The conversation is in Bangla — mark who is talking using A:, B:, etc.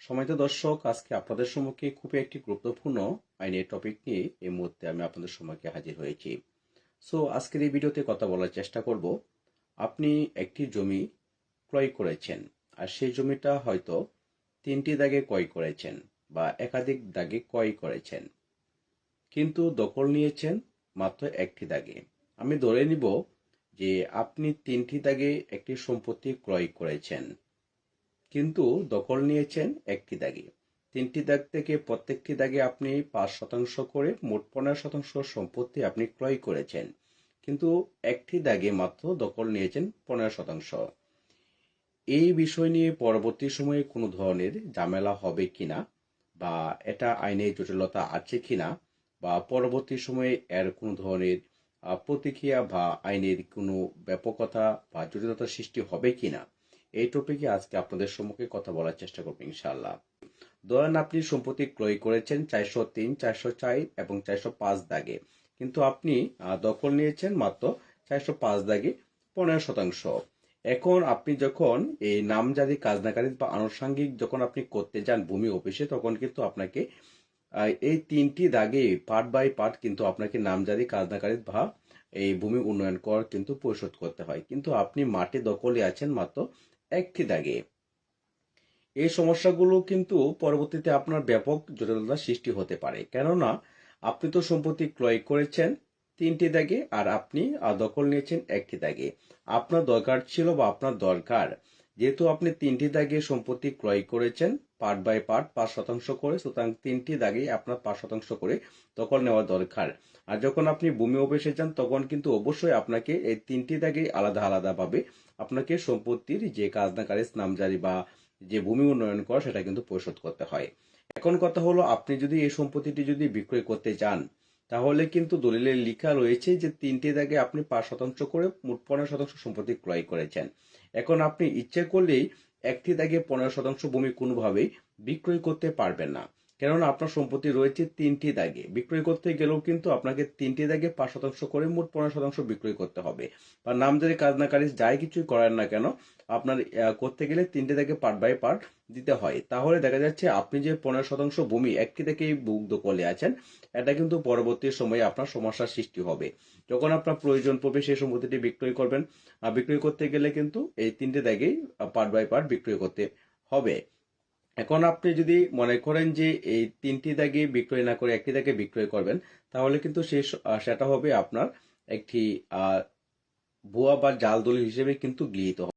A: সম্মানিত দর্শক, আজকে আপনাদের সম্মুখে খুবই একটি গুরুত্বপূর্ণ আইনের টপিক নিয়ে এই মুহূর্তে আমি আপনাদের সম্মুখে হাজির হয়েছি। আজকের এই ভিডিওতে কথা বলার চেষ্টা করব। আপনি একটি জমি ক্রয় করেছেন, আর সেই জমিটা হয়তো 3টি দাগে ক্রয় করেছেন বা একাধিক দাগে ক্রয় করেছেন, কিন্তু দখল নিয়েছেন মাত্র একটি দাগে। আমি ধরে নিব যে আপনি 3টি দাগে একটি সম্পত্তি ক্রয় করেছেন, কিন্তু দখল নিয়েছেন একটি দাগে। 3টি দাগ থেকে প্রত্যেকটি দাগে আপনি 5% করে মোট 15% সম্পত্তি আপনি ক্রয় করেছেন, কিন্তু একটি দাগে মাত্র দখল নিয়েছেন 15%। এই বিষয় নিয়ে পরবর্তী সময়ে কোনো ধরনের ঝামেলা হবে কিনা, বা এটা আইনে জটিলতা আছে কিনা, বা পরবর্তী সময়ে এর কোনো ধরনের প্রতিক্রিয়া বা আইনের কোনো ব্যাপকতা বা জটিলতা সৃষ্টি হবে কিনা, এই টপিকে আজকে আপনাদের সম্মুখে কথা বলার চেষ্টা করবো ইনশাআল্লাহ। ধরেন আপনি সম্পত্তি ক্রয় করেছেন 403, 404 এবং 405 দাগে, কিন্তু আপনি দখল নিয়েছেন মাত্র 405 দাগে 15%। এখন আপনি যখন এই নামজারি খাজনাকারী বা আনুষঙ্গিক যখন আপনি করতে যান ভূমি অফিসে, তখন কিন্তু আপনাকে এই 3টি দাগে পার্ট বাই পার্ট কিন্তু আপনাকে নামজারি খাজনাকারী বা এই ভূমি উন্নয়ন কর কিন্তু পরিশোধ করতে হয়, কিন্তু আপনি মাটি দখলে আছেন মাত্র একটি দাগে। এই সমস্যাগুলো কিন্তু পরবর্তীতে আপনার ব্যাপক জটিলতার সৃষ্টি হতে পারে, কেননা আপনি তো সম্পত্তি ক্রয় করেছেন 3টি দাগে, আর আপনি দখল নিয়েছেন একটি দাগে। আপনার দরকার ছিল বা আপনার দরকার, যেহেতু আপনি 3টি দাগে সম্পত্তি ক্রয় করেছেন পার্ট বাই পার্ট 5% করে, সুতরাং 3টি দাগে আপনার 5% করে দখল নেওয়া দরকার। আর যখন আপনি ভূমি অফিসে যান, তখন কিন্তু অবশ্যই আপনাকে এই 3টি দাগে আলাদা আলাদা ভাবে আপনাকে সম্পত্তির যে খাজনাকারী নামজারি বা যে ভূমি উন্নয়ন কর সেটা কিন্তু পরিশোধ করতে হয়। এখন কথা হলো, আপনি যদি এই সম্পত্তিটি যদি বিক্রয় করতে চান, তাহলে কিন্তু দলিলে লেখা রয়েছে যে 3টি দাগে আপনি 5% করে মোট 15% সম্পত্তি ক্রয় করেছেন। এখন আপনি ইচ্ছে করলেই একটি দাগে 15% ভূমি কোনোভাবেই বিক্রয় করতে পারবেন না, কেননা আপনার সম্পত্তি রয়েছে 3টি দাগে। বিক্রয় করতে গেলেও কিন্তু আপনাকে 3টি দাগে 5% করে মোট 15% বিক্রয় করতে হবে, বা নামজারি খাজনাকারী যাই কিছুই করেন না কেন, আপনার করতে গেলে 3টে থেকে পার্ট বাই পার্ট দিতে হয়। তাহলে দেখা যাচ্ছে আপনি যে 15% ভূমি একটি থেকেই বুক দখলে আছেন, এটা কিন্তু পরবর্তী সময়ে আপনার সমস্যার সৃষ্টি হবে। যখন আপনার প্রয়োজন পড়বে সেই সম্পত্তিটি বিক্রয় করবেন, বিক্রয় করতে গেলে কিন্তু এই 3টে দাগেই পার্ট বাই পার্ট বিক্রয় করতে হবে। এখন আপনি যদি মনে করেন যে এই 3টি দাগে বিক্রয় না করে একটি দাগে বিক্রয় করবেন, তাহলে কিন্তু সেটা হবে আপনার একটি ভুয়া বা জাল দলিল হিসেবে কিন্তু গৃহীত হবে।